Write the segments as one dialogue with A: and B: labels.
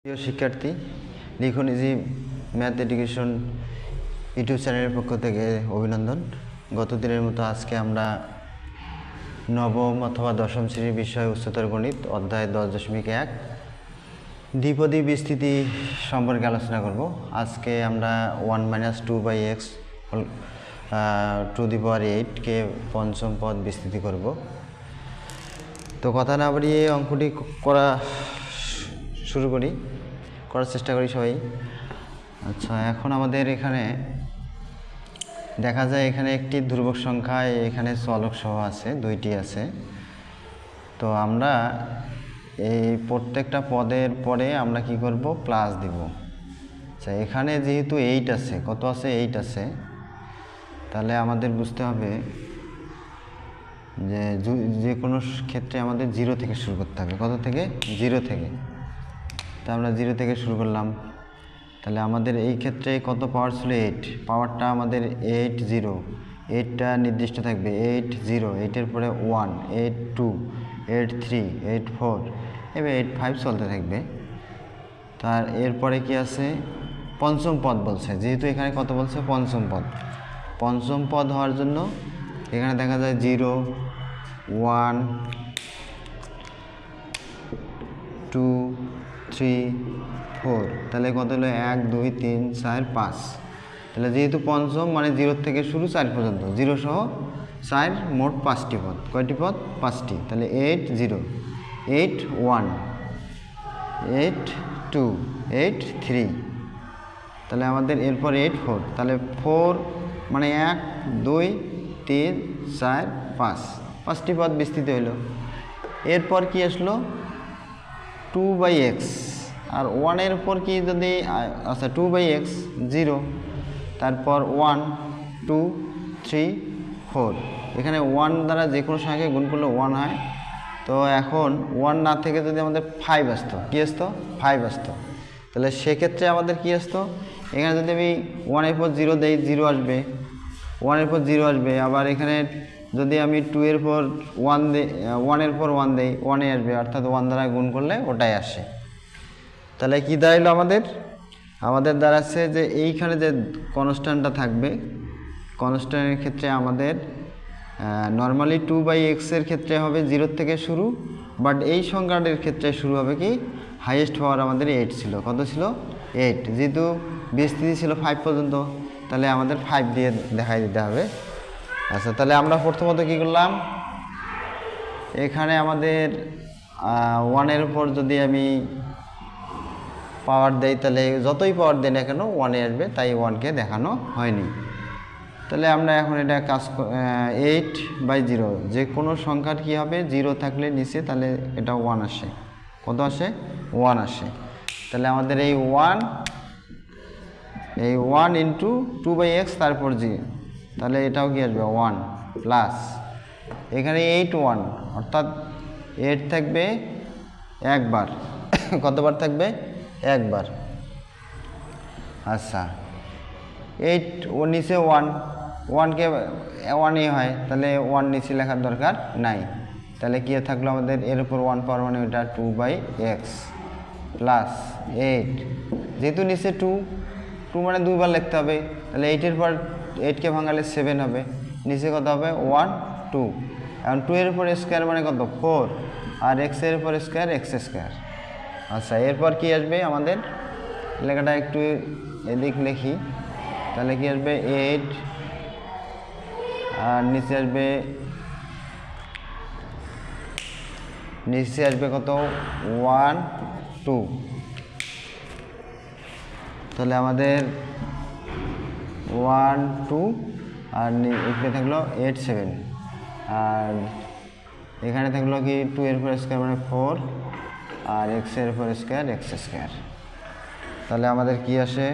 A: প্রিয় শিক্ষার্থী, লিখুন ইজি ম্যাথ এডুকেশন ইউটিউব চ্যানেলের পক্ষ থেকে অভিনন্দন। গত দিনের মতো আজকে আমরা নবম অথবা দশম শ্রেণীর বিষয় উচ্চতর গণিত অধ্যায় 10.1 দ্বিপদী বিস্তৃতি সম্পর্কে আলোচনা করব। আজকে আমরা 1-2/x টু দি পাওয়ার 8 কে পঞ্চম পদ বিস্তৃতি করব। তো কথা না বাড়িয়ে অঙ্কটি করার চেষ্টা করি সবাই। আচ্ছা, এখন আমাদের এখানে দেখা যায় এখানে একটি ধ্রুবক সংখ্যা, এখানে চলক সহ আছে, দুইটি আছে। তো আমরা এই প্রত্যেকটা পদের পরে আমরা কি করব, প্লাস দিব। আচ্ছা, এখানে যেহেতু 8 আছে, কত আছে, 8 আছে, তাহলে আমাদের বুঝতে হবে যে কোনো ক্ষেত্রে আমাদের 0 থেকে শুরু করতে হবে। কত থেকে? 0 থেকে। তা আমরা 0 থেকে শুরু করলাম। তাহলে আমাদের এই ক্ষেত্রে কত পাওয়ার ছিল? 8। পাওয়ারটা আমাদের 8 0, 8টা নির্দিষ্ট থাকবে, 8 0, 8-এর পরে 1, 8 2, 8 3, 8 4, এবার 8 5 চলতে থাকবে। তার এরপরে কি আছে? পঞ্চম পদ বলছে, যেহেতু এখানে কত বলছে? পঞ্চম পদ। পঞ্চম পদ হওয়ার জন্য এখানে দেখা যায় 0 1 2 3 4, তাহলে কত হলো? 1 2 3 4 5। তাহলে যেহেতু পঞ্চম মানে 0 থেকে শুরু 4 পর্যন্ত, 0 সহ 4, মোট 5টি পদ। কয়টি পদ? 5টি। তাহলে 8 0, 8 1, 8 2, 8 3, তাহলে আমাদের এরপর 8 4, তাহলে 4 মানে 1 2 3 4 5, 5টি পদ বিস্তৃত হইল। এরপর কি আসলো? 2/x, আর 1-এর উপর কি যদি, আচ্ছা 2/x 0, তারপর 1 2 3 4, এখানে 1 দ্বারা যে কোনো সংখ্যাকে গুণ করলে 1 হয়। তো এখন 1 না থেকে যদি আমাদের 5 আসতো, কী আসতো? 5 আসতো। তাহলে সেক্ষেত্রে আমাদের কি আসতো? এখানে যদি আমি 1-এর উপর 0 দেই, 0 আসবে। 1-এর উপর 0 আসবে। আবার এখানে যদি আমি 2-এর উপর 1 দিই, 1-এর উপর 1 দেই, 1-এ আসবে, অর্থাৎ 1 দ্বারা গুণ করলে ওটাই আসে। তাহলে কি দাঁড়াইলো আমাদের দাঁড়াচ্ছে যে এইখানে যে কনস্ট্যান্টটা থাকবে, কনস্ট্যান্টের ক্ষেত্রে আমাদের নর্মালি 2/x-এর ক্ষেত্রে হবে 0 থেকে শুরু, বাট এই সংখ্যাটির ক্ষেত্রে শুরু হবে কি, হাইয়েস্ট পাওয়ার আমাদের 8 ছিল। কত ছিল? 8। যেহেতু বিস্তৃতি ছিল 5 পর্যন্ত, তাহলে আমাদের 5 দিয়ে দেখাই দিতে হবে। আচ্ছা, তাহলে আমরা প্রথমত কী করলাম, এখানে আমাদের 1-এর উপর যদি আমি পাওয়ার দেই, তাহলে যতই পাওয়ার দেয় না কেন 1-এ আসবে, তাই 1-কে দেখানো হয়নি। তাহলে আমরা এখন এটা 8/0, যে কোনো সংখ্যার কী হবে, 0 থাকলে নিচে, তাহলে এটা 1 আসে। কত আসে? 1 আসে। তাহলে আমাদের এই 1 ইন্টু 2/x, তারপর 0, তাহলে এটাও কি আসবে? 1 প্লাস এখানে 8 1, অর্থাৎ 8 থাকবে একবার। কতবার থাকবে? একবার। আচ্ছা, 8 ও নিচে 1কে 1-ই হয়, তাহলে 1 নিচে লেখার দরকার নাই। তাহলে কি থাকলো আমাদের? এর উপর 1 পাওয়ার মানে ওইটা 2/x প্লাস 8, যেহেতু নিচে 2 মানে 2বার লিখতে হবে, তাহলে 8-এর পর 8কে ভাঙালে 7 হবে, নিচে কত হবে? 1 2। এখন 2-এর উপর স্কোয়ার মানে কত? 4, আর x-এর উপর স্কোয়ার x স্কোয়ার। আচ্ছা, এরপর কি আসবে আমাদের? লেখাটা একটু এদিক লিখি, তাহলে কি আসবে? 8, আর নিচে আসবে কত? 1 2। তাহলে আমাদের 1 2, আর এখানে থাকলো 8 7, আর এখানে থাকলো কি 2-এর উপর স্কোয়ার মানে 4, আর x-এর উপর স্কোয়ার x স্কোয়ার। তাহলে আমাদের কি আসে?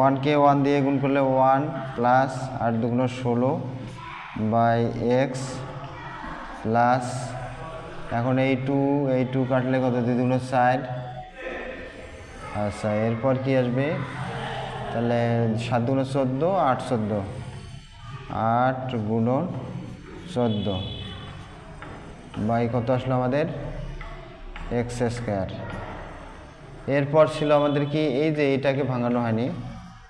A: 1-কে 1 দিয়ে গুণ করলে 1 প্লাস 8 2 16/x প্লাস, এখন এই 2 কাটলে কত? 2 2 4। আচ্ছা, এরপর কি আসবে? তাহলে 7 2 14, 8 14, 8 গুণন 14 বাই কত আসলো আমাদের? x square. এরপর ছিল আমাদের কি এই যে এটাকে ভাঙানো হয়নি,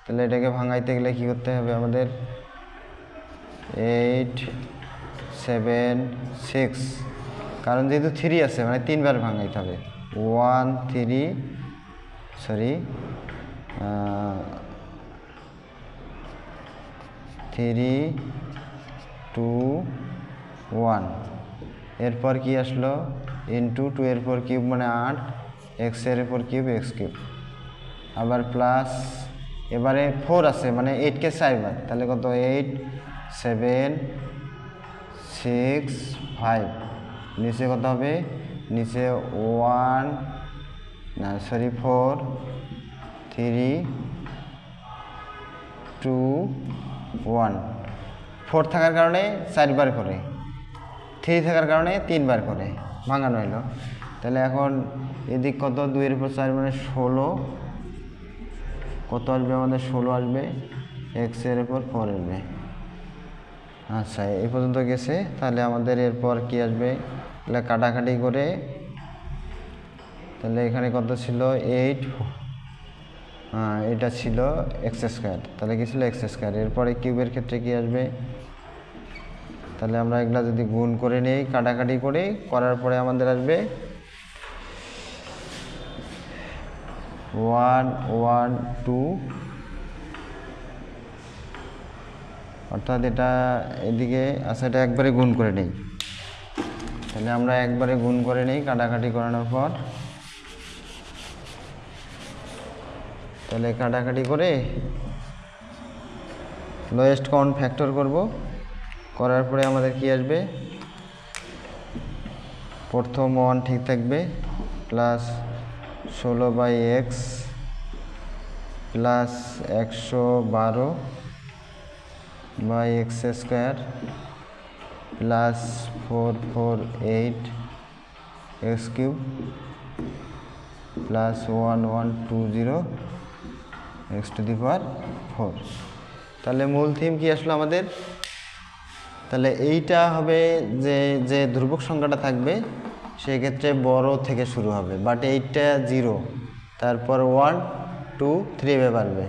A: তাহলে এটাকে ভাঙাইতে গেলে কি করতে হবে আমাদের 8 7 6, কারণ যেহেতু 3 আছে মানে 3 বার ভাঙাইতে হবে। 1 3 সরি 3 2 1। এরপর কি আসলো ইন্টু 2 এর পর কিউব মানে 8, এক্স এর পর কিউব এক্স কিউব, আবার প্লাস এবারে 4 আছে মানে 8কে 4 বার, তাহলে কত 8 7 6 5, নিচে কত হবে নিচে 1 না সরি 4 3 2 1। 4 থাকার কারণে 4 বার করে, 3 থাকার কারণে 3 বার করে ভাঙানো হলো। তাহলে এখন এদিক কত 2 এর উপর 4 মানে 16, কত আসবে আমাদের 16 আসবে, এক্স এর উপর 4 আসবে। আচ্ছা এই পর্যন্ত গেছে। তাহলে আমাদের এরপর কি আসবে, তাহলে কাটাকাটি করে তাহলে এখানে কত ছিল 8, এটা ছিল এক্স স্কোয়ার, তাহলে কি ছিল এক্স স্কোয়ার। এরপরে কিউবের ক্ষেত্রে কি আসবে, তাহলে আমরা এগুলা যদি গুণ করে নেই কাটাকাটি করে করার পরে আমাদের আসবে 1 1 2, অর্থাৎ এটা এদিকে আচ্ছা এটা একবারে গুণ করে নেই, তাহলে আমরা একবারে গুণ করে নেই কাটাকাটি করানোর পর। তাহলে কাটাকাটি করে লোয়েস্ট কমন ফ্যাক্টর করব, করার পরে আমাদের কি আসবে, প্রথম 1 ঠিক থাকবে plus 16/x plus 112/x square plus 448 x cube plus 1120 x to the power 4। তাহলে মূল থিম কি আসলো আমাদের, তাহলে এইটা হবে যে যে ধ্রুবক সংখ্যাটা থাকবে সেই ক্ষেত্রে বড় থেকে শুরু হবে, বাট এইটা 0, তারপর 1 2 3 এভাবে বাড়বে।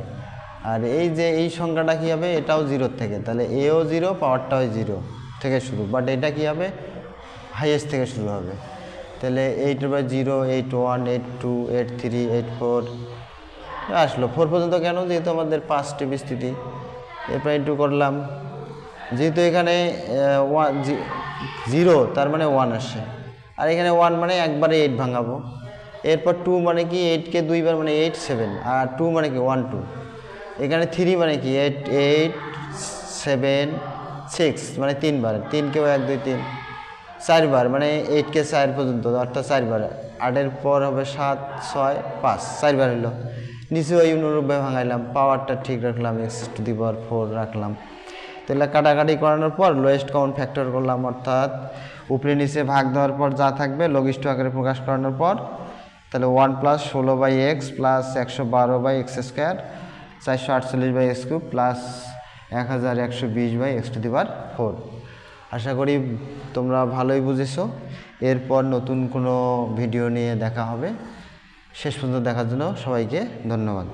A: আর এই যে এই সংখ্যাটা কী হবে, এটাও 0 থেকে, তাহলে এও 0 পাওয়ারটাও 0 থেকে শুরু, বাট এটা কী হবে হাইয়েস্ট থেকে শুরু হবে। তাহলে 8/0 8 1 8 2 8 3 8 4 আসলো 4 পর্যন্ত। কেন, যেহেতু আমাদের 5টি বিস্তৃতি, এরপর ইন্টু করলাম, যেহেতু এখানে 0 তার মানে 1 আসে, আর এখানে 1 মানে একবারে 8 ভাঙাবো। এরপর 2 মানে কি 8কে 2 বার মানে 8 7, আর 2 মানে কি 1 2, এখানে 3 মানে কি 8 8 7 6 মানে 3 বার, 3কেও 1 2 3 4 বার মানে 8কে 4 পর্যন্ত, অর্থাৎ 4 বার। 8-এর পর হবে 7 6 5, 4 বার হলো। নিচে ওই অনুরূপভাবে ভাঙাইলাম, পাওয়ারটা ঠিক রাখলাম, এক্স টু দি পাওয়ার 4 রাখলাম। তাহলে কাটাকাটি করানোর পর লোয়েস্ট কমন ফ্যাক্টর করলাম, অর্থাৎ উপরে নিচে ভাগ দেওয়ার পর যা থাকবে লঘিষ্ঠ আকারে প্রকাশ করানোর পর, তাহলে 1 plus 16/x plus 112/x square 448/x cube plus 1120/x to the power 4। আশা করি তোমরা ভালোই বুঝেছো। এরপর নতুন কোনো ভিডিও নিয়ে দেখা হবে। শেষ পর্যন্ত দেখার জন্য সবাইকে ধন্যবাদ।